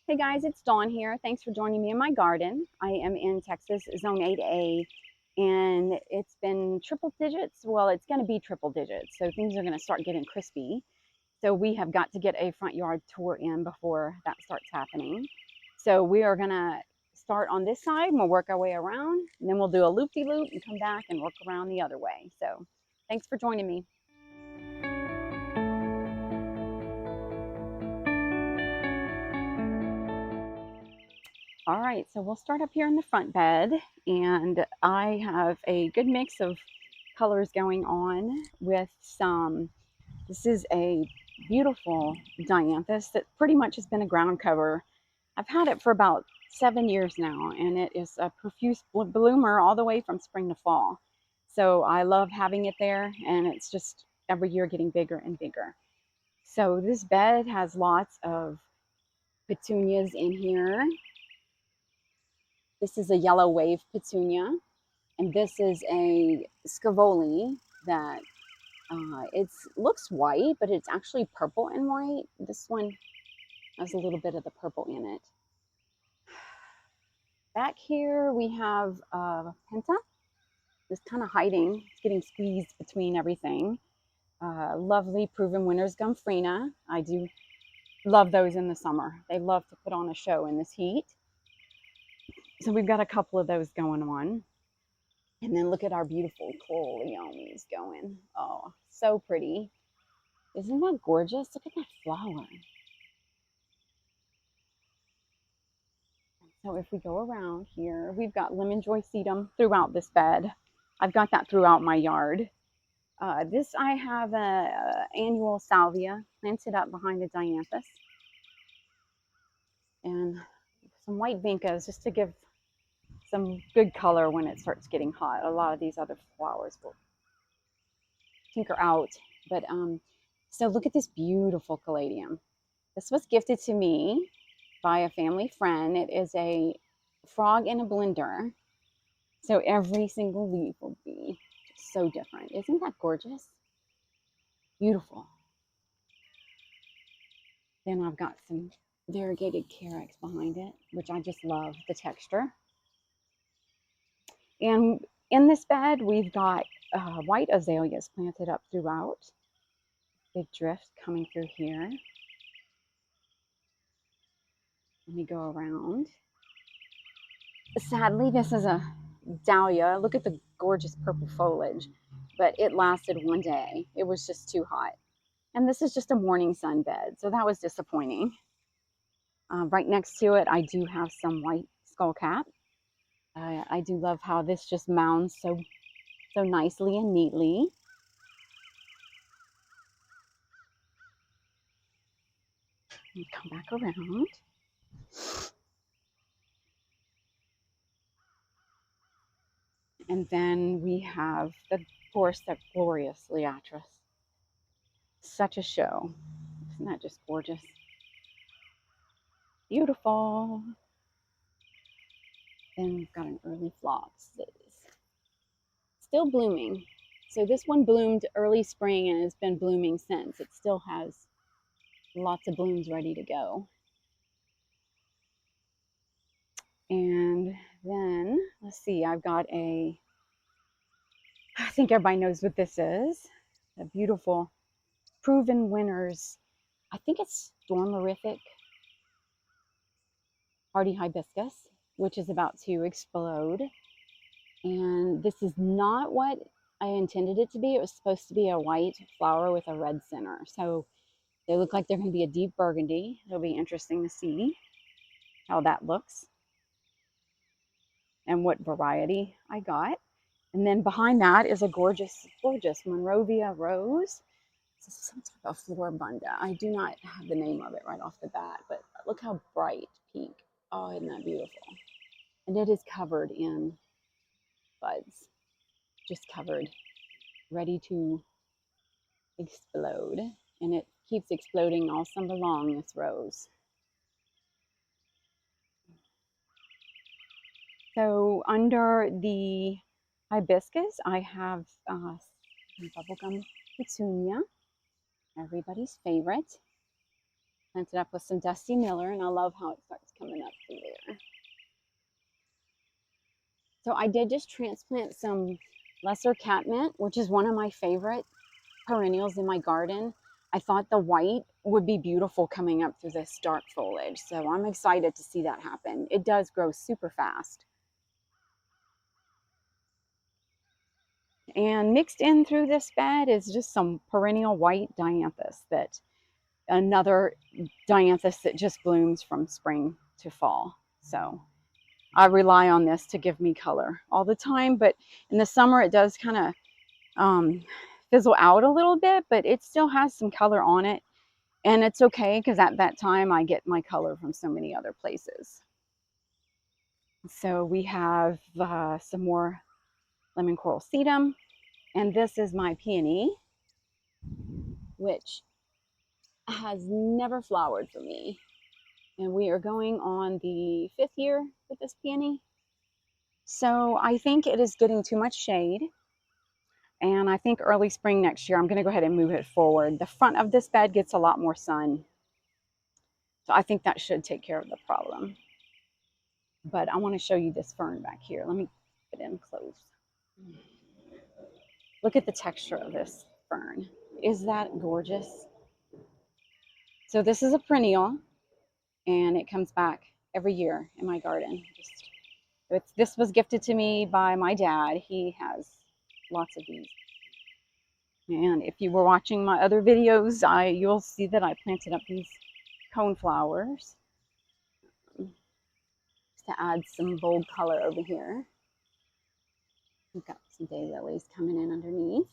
Hey guys, it's Dawn here. Thanks for joining me in my garden. I am in Texas, Zone 8A, and it's been triple digits. Well, it's going to be triple digits, so things are going to start getting crispy. So we have got to get a front yard tour in before that starts happening. So we are going to start on this side, and we'll work our way around, and then we'll do a loop-de-loop and come back and work around the other way. So thanks for joining me. All right, so we'll start up here in the front bed, and I have a good mix of colors going on with some. This is a beautiful dianthus that pretty much has been a ground cover. I've had it for about 7 years now, and it is a profuse bloomer all the way from spring to fall. So I love having it there, and it's just every year getting bigger and bigger. So this bed has lots of petunias in here. This is a yellow wave petunia, and this is a scavoli that it looks white, but it's actually purple and white. This one has a little bit of the purple in it. Back here we have penta. It's kind of hiding. It's getting squeezed between everything. Lovely proven winners gumfrina. I do love those in the summer. They love to put on a show in this heat. So we've got a couple of those going on. And then look at our beautiful coleones going. Oh, so pretty. Isn't that gorgeous? Look at that flower. So if we go around here, we've got lemon joy sedum throughout this bed. I've got that throughout my yard. This I have a annual salvia planted up behind the dianthus. And some white vincas just to give some good color when it starts getting hot. A lot of these other flowers will tinker out. But so look at this beautiful caladium. This was gifted to me by a family friend. It is a frog in a blender. So every single leaf will be just so different. Isn't that gorgeous? Beautiful. Then I've got some variegated carex behind it, which I just love the texture. And in this bed, we've got white azaleas planted up throughout. Big drift coming through here. Let me go around. Sadly, this is a dahlia. Look at the gorgeous purple foliage, but it lasted one day. It was just too hot. And this is just a morning sun bed, so that was disappointing. Right next to it, I do have some white skullcap. I do love how this just mounds so nicely and neatly. Come back around. And then we have, of course, that glorious Liatris. Such a show. Isn't that just gorgeous? Beautiful. Then we've got an early phlox that is still blooming. So this one bloomed early spring and has been blooming since. It still has lots of blooms ready to go. And then, let's see, I've got I think everybody knows what this is. A beautiful proven winners. I think it's stormorific hardy hibiscus, which is about to explode. And this is not what I intended it to be. It was supposed to be a white flower with a red center. So they look like they're going to be a deep burgundy. It'll be interesting to see how that looks and what variety I got. And then behind that is a gorgeous, gorgeous Monrovia rose. This is some type of floribunda. I do not have the name of it right off the bat, but look how bright pink. Oh, isn't that beautiful? And it is covered in buds, just covered, ready to explode. And it keeps exploding all summer long, this rose. So under the hibiscus, I have bubblegum petunia, everybody's favorite. Planted up with some Dusty Miller, and I love how it starts coming up through there. So I did just transplant some lesser catmint, which is one of my favorite perennials in my garden. I thought the white would be beautiful coming up through this dark foliage. So I'm excited to see that happen. It does grow super fast. And mixed in through this bed is just some perennial white dianthus, that another dianthus that just blooms from spring to fall. So I rely on this to give me color all the time, but in the summer it does kind of fizzle out a little bit, but it still has some color on it. And it's okay, because at that time I get my color from so many other places. So we have some more lemon coral sedum, and this is my peony, which has never flowered for me. And we are going on the 5th year with this peony. So I think it is getting too much shade. And I think early spring next year, I'm going to go ahead and move it forward. The front of this bed gets a lot more sun. So I think that should take care of the problem. But I want to show you this fern back here. Let me get in close. Look at the texture of this fern. Is that gorgeous? So this is a perennial, and it comes back every year in my garden. This was gifted to me by my dad. He has lots of these. And if you were watching my other videos, you'll see that I planted up these cone flowers to add some bold color over here. We've got some daylilies coming in underneath.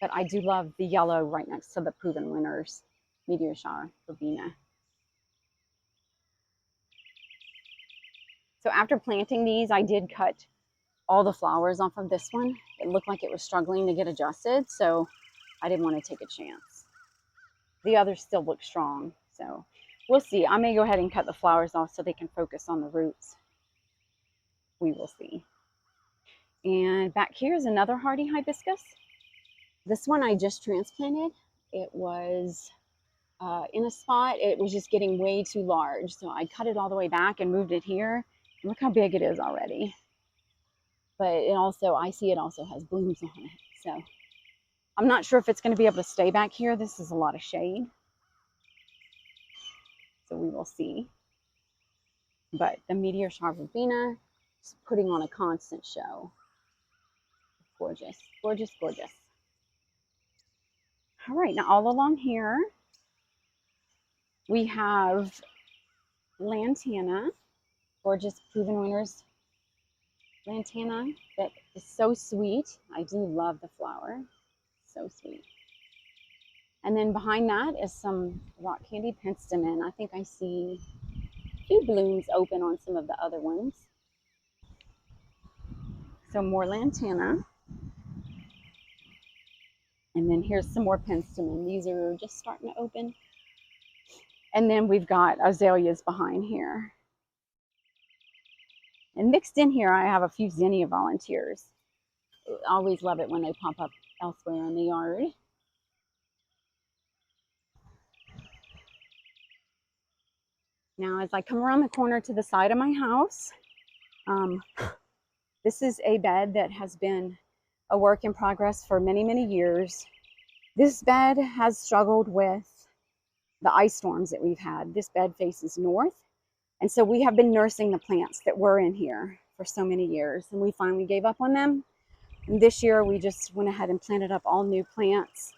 But I do love the yellow right next to the Proven Winners meteor shower verbena. So after planting these, I did cut all the flowers off of this one. It looked like it was struggling to get adjusted, so I didn't want to take a chance. The others still look strong, so we'll see. I may go ahead and cut the flowers off so they can focus on the roots. We will see. And back here is another hardy hibiscus. This one I just transplanted. It was in a spot, it was just getting way too large. So I cut it all the way back and moved it here. Look how big it is already. But it also, I see it also has blooms on it. So I'm not sure if it's going to be able to stay back here. This is a lot of shade. So we will see. But the meteor shower verbena is putting on a constant show. Gorgeous, gorgeous, gorgeous. All right, now all along here, we have lantana, gorgeous Proven Winners lantana that is so sweet. I do love the flower, so sweet. And then behind that is some rock candy penstemon. I think I see a few blooms open on some of the other ones. So more lantana. And then here's some more penstemon. These are just starting to open. And then we've got azaleas behind here. And mixed in here, I have a few zinnia volunteers. I always love it when they pop up elsewhere in the yard. Now, as I come around the corner to the side of my house, this is a bed that has been a work in progress for many, many years. This bed has struggled with the ice storms that we've had. This bed faces north, and so we have been nursing the plants that were in here for so many years, and we finally gave up on them. And this year we just went ahead and planted up all new plants.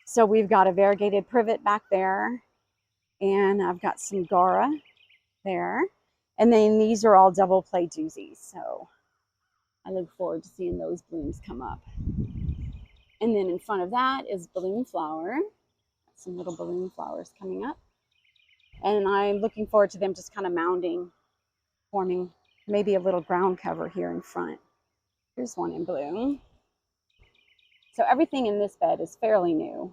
So we've got a variegated privet back there, and I've got some Gara there. And then these are all double play doozies. So I look forward to seeing those blooms come up. And then in front of that is balloon flower. Some little balloon flowers coming up. And I'm looking forward to them just kind of mounding, forming maybe a little ground cover here in front. Here's one in bloom. So everything in this bed is fairly new.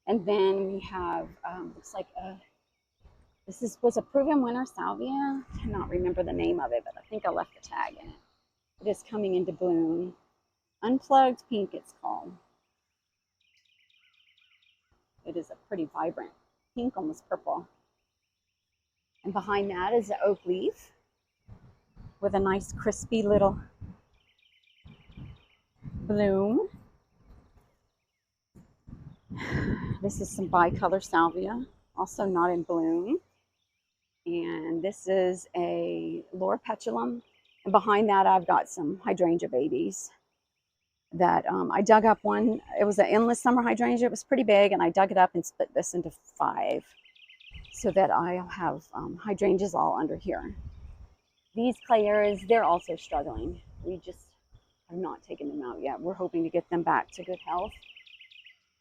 And then we have, looks like was a Proven Winner salvia. I cannot remember the name of it, but I think I left the tag in it. It is coming into bloom. Unplugged pink, it's called. It is a pretty vibrant pink, almost purple. And behind that is the oak leaf with a nice crispy little bloom. This is some bicolor salvia, also not in bloom. And this is a loropetalum. And behind that, I've got some hydrangea babies that I dug up one. It was an endless summer hydrangea. It was pretty big, and I dug it up and split this into 5 so that I'll have hydrangeas all under here. These clay areas, they're also struggling. We just have not taken them out yet. We're hoping to get them back to good health.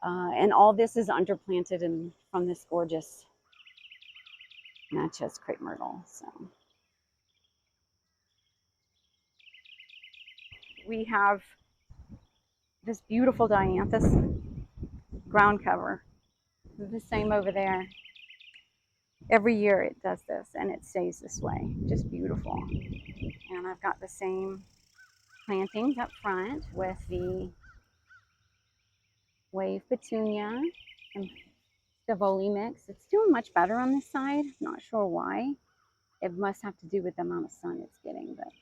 And all this is underplanted and from this gorgeous Natchez crepe myrtle. So we have this beautiful dianthus ground cover. The same over there. Every year it does this and it stays this way. Just beautiful. And I've got the same plantings up front with the wave petunia and Stivoli mix. It's doing much better on this side. Not sure why. It must have to do with the amount of sun it's getting, but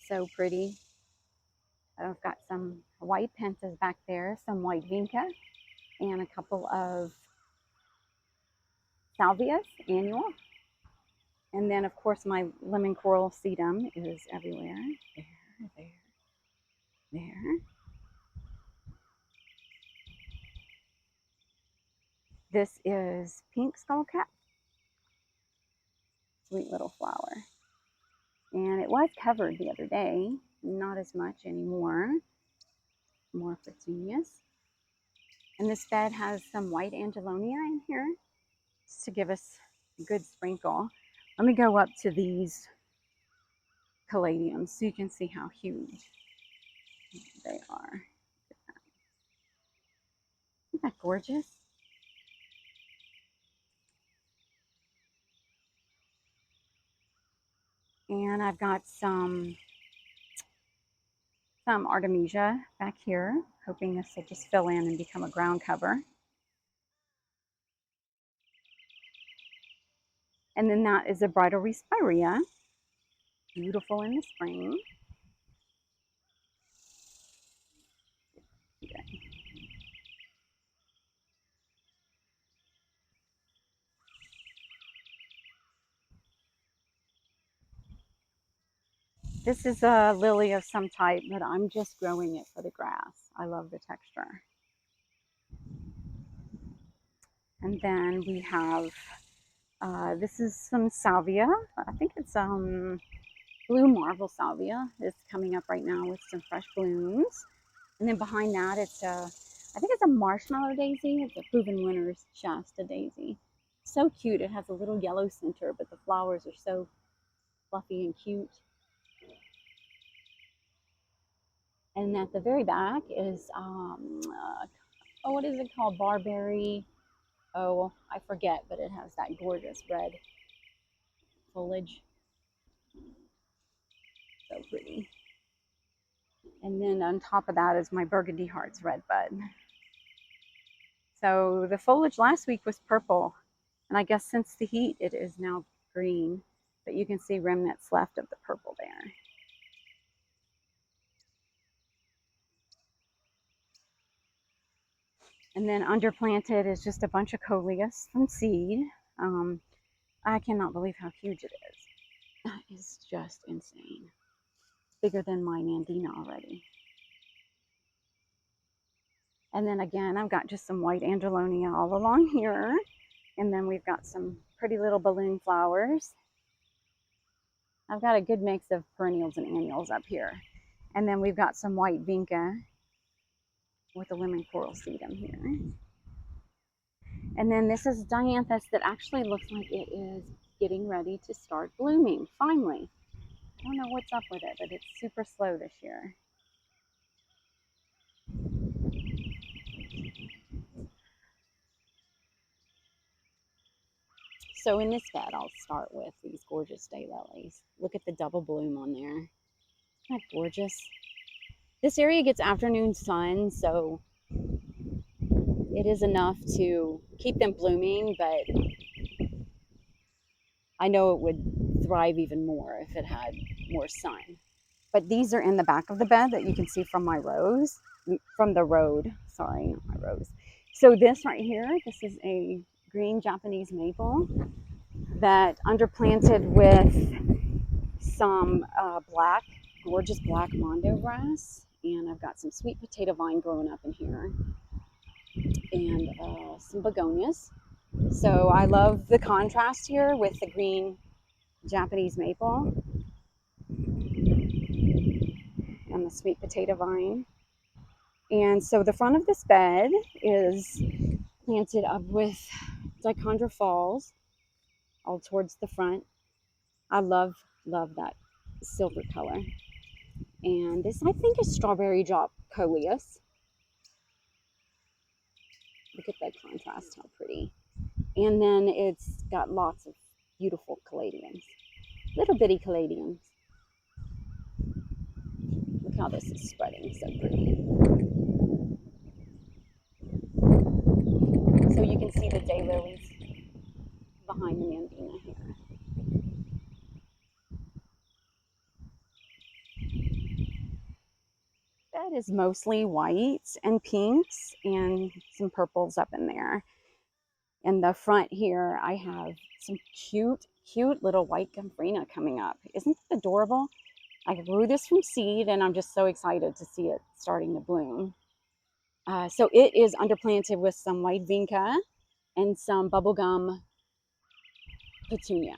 so pretty. I've got some white pentas back there, some white vinca, and a couple of salvias, annual. And then, of course, my lemon coral sedum is everywhere. There. This is pink skullcap. Sweet little flower. And it was covered the other day. Not as much anymore. More petunias. And this bed has some white angelonia in here just to give us a good sprinkle. Let me go up to these caladiums so you can see how huge they are. Isn't that gorgeous? And I've got some artemisia back here, hoping this will just fill in and become a ground cover. And then that is a bridal respirea, beautiful in the spring. Okay. This is a lily of some type, but I'm just growing it for the grass. I love the texture. And then we have, this is some salvia. I think it's blue marble salvia. It's coming up right now with some fresh blooms. And then behind that, it's I think it's a marshmallow daisy. It's a proven winner's Shasta daisy. So cute. It has a little yellow center, but the flowers are so fluffy and cute. And at the very back is, what is it called? Barberry. Oh, I forget, but it has that gorgeous red foliage. So pretty. And then on top of that is my Burgundy Hearts red bud. So the foliage last week was purple, and I guess since the heat it is now green, but you can see remnants left of the purple there. And then underplanted is just a bunch of coleus from seed. I cannot believe how huge it is. That is just insane. It's bigger than my Nandina already. And then again, I've got just some white angelonia all along here. And then we've got some pretty little balloon flowers. I've got a good mix of perennials and annuals up here. And then we've got some white vinca with a lemon coral sedum here. And then this is dianthus that actually looks like it is getting ready to start blooming, finally. I don't know what's up with it, but it's super slow this year. So in this bed, I'll start with these gorgeous daylilies. Look at the double bloom on there. Isn't that gorgeous? This area gets afternoon sun, so it is enough to keep them blooming, but I know it would thrive even more if it had more sun. But these are in the back of the bed that you can see from my rose, from the road. Sorry, not my rose. So this right here, this is a green Japanese maple that underplanted with some black, gorgeous black mondo grass. And I've got some sweet potato vine growing up in here and some begonias. So I love the contrast here with the green Japanese maple and the sweet potato vine. And so the front of this bed is planted up with dichondra falls all towards the front. I love that silver color. And this, I think, is strawberry drop coleus. Look at that contrast, how pretty. And then it's got lots of beautiful caladiums, little bitty caladiums. Look how this is spreading, so pretty. So you can see the daylilies behind the Mandina here. That is mostly whites and pinks and some purples up in there. In the front here, I have some cute little white gumbrina coming up. Isn't that adorable? I grew this from seed and I'm just so excited to see it starting to bloom. So it is underplanted with some white vinca and some bubblegum petunia.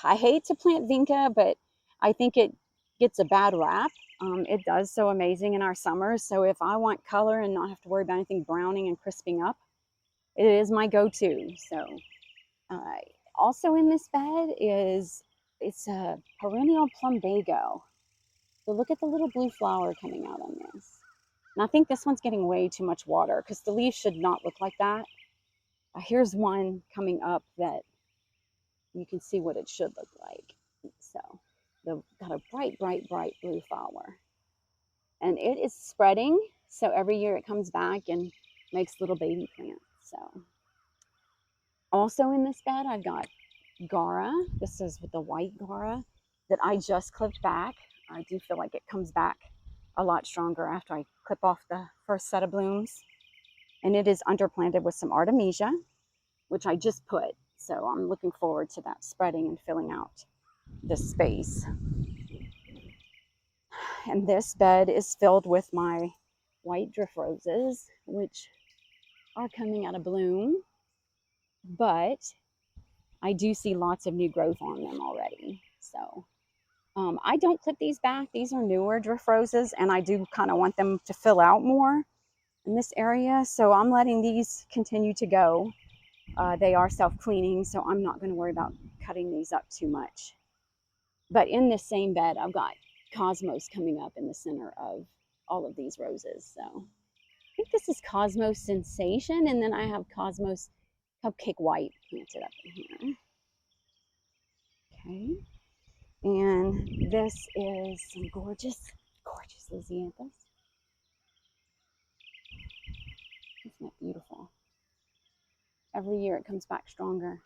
I hate to plant vinca, but I think it gets a bad rap. It does so amazing in our summers. So if I want color and not have to worry about anything browning and crisping up, it is my go-to. So uh, also in this bed it's a perennial plumbago. So look at the little blue flower coming out on this. And I think this one's getting way too much water because the leaves should not look like that. Here's one coming up that you can see what it should look like. So they've got a bright blue flower. And it is spreading. So every year it comes back and makes little baby plants. So also in this bed, I've got Gara. This is with the white Gara that I just clipped back. I do feel like it comes back a lot stronger after I clip off the first set of blooms. And it is underplanted with some Artemisia, which I just put. So I'm looking forward to that spreading and filling out this space. And this bed is filled with my white drift roses, which are coming out of bloom, but I do see lots of new growth on them already. So I don't clip these back. These are newer drift roses, and I do kind of want them to fill out more in this area. So I'm letting these continue to go. They are self-cleaning, so I'm not going to worry about cutting these up too much. But in this same bed, I've got Cosmos coming up in the center of all of these roses. So I think this is Cosmos Sensation, and then I have Cosmos Cupcake White planted up in here. Okay. And this is some gorgeous Lysianthus. Isn't that beautiful? Every year it comes back stronger.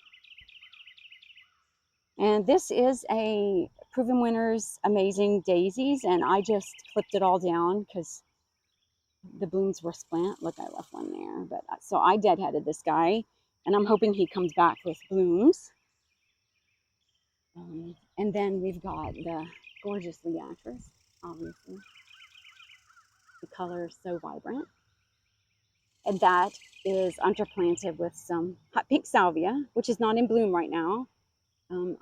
And this is a Proven Winners Amazing Daisies, and I just clipped it all down because the blooms were splant. Look, I left one there. But so I deadheaded this guy, and I'm hoping he comes back with blooms. And then we've got the gorgeous Leatris, obviously. The color is so vibrant. And that is underplanted with some hot pink salvia, which is not in bloom right now.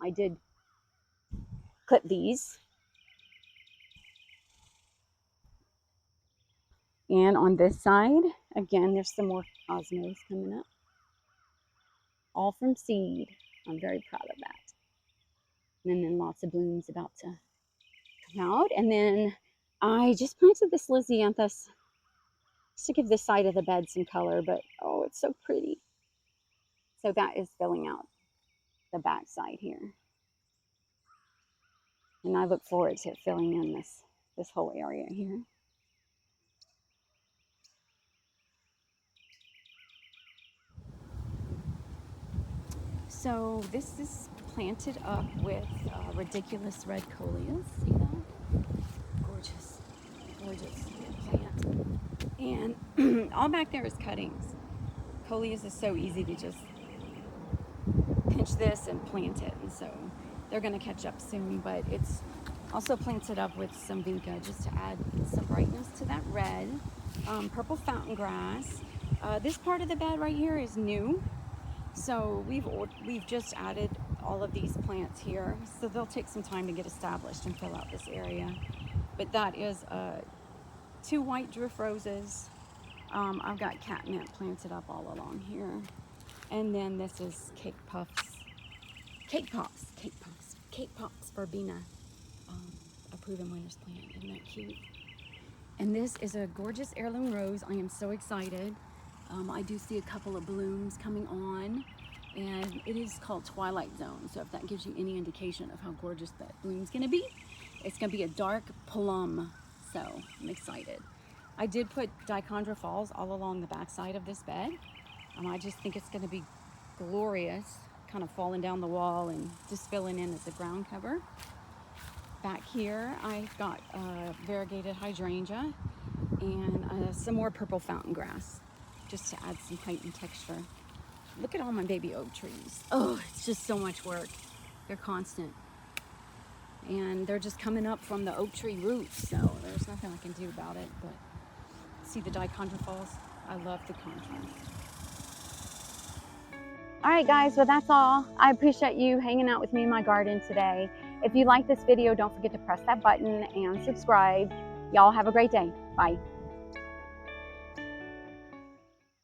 I did clip these. And on this side, again, there's some more Cosmos coming up. All from seed. I'm very proud of that. And then lots of blooms about to come out. And then I just planted this Lysianthus just to give this side of the bed some color, but oh, it's so pretty. So that is filling out the back side here. And I look forward to filling in this whole area here. So this is planted up with ridiculous red coleus. See that? Gorgeous, gorgeous plant. And all back there is cuttings. Coleus is so easy to just pinch this and plant it, and so they're going to catch up soon. But it's also planted up with some vinca just to add some brightness to that red. Purple fountain grass. This part of the bed right here is new, so we've just added all of these plants here, so they'll take some time to get established and fill out this area. But that is 2 white drift roses. I've got catnip planted up all along here. And then this is cake pops verbena, a proven winners plant. Isn't that cute? And this is a gorgeous heirloom rose. I am so excited. I do see a couple of blooms coming on, and it is called Twilight Zone. So if that gives you any indication of how gorgeous that bloom's gonna be, it's gonna be a dark plum. So I'm excited. I did put dichondra falls all along the backside of this bed. I just think it's gonna be glorious, kind of falling down the wall and just filling in as a ground cover. Back here, I've got variegated hydrangea and some more purple fountain grass, just to add some height and texture. Look at all my baby oak trees. Oh, it's just so much work. They're constant. And they're just coming up from the oak tree roots, so there's nothing I can do about it. But see the dichondra falls? I love the contrast. All right, guys, well, that's all. I appreciate you hanging out with me in my garden today. If you like this video, don't forget to press that button and subscribe. Y'all have a great day. Bye.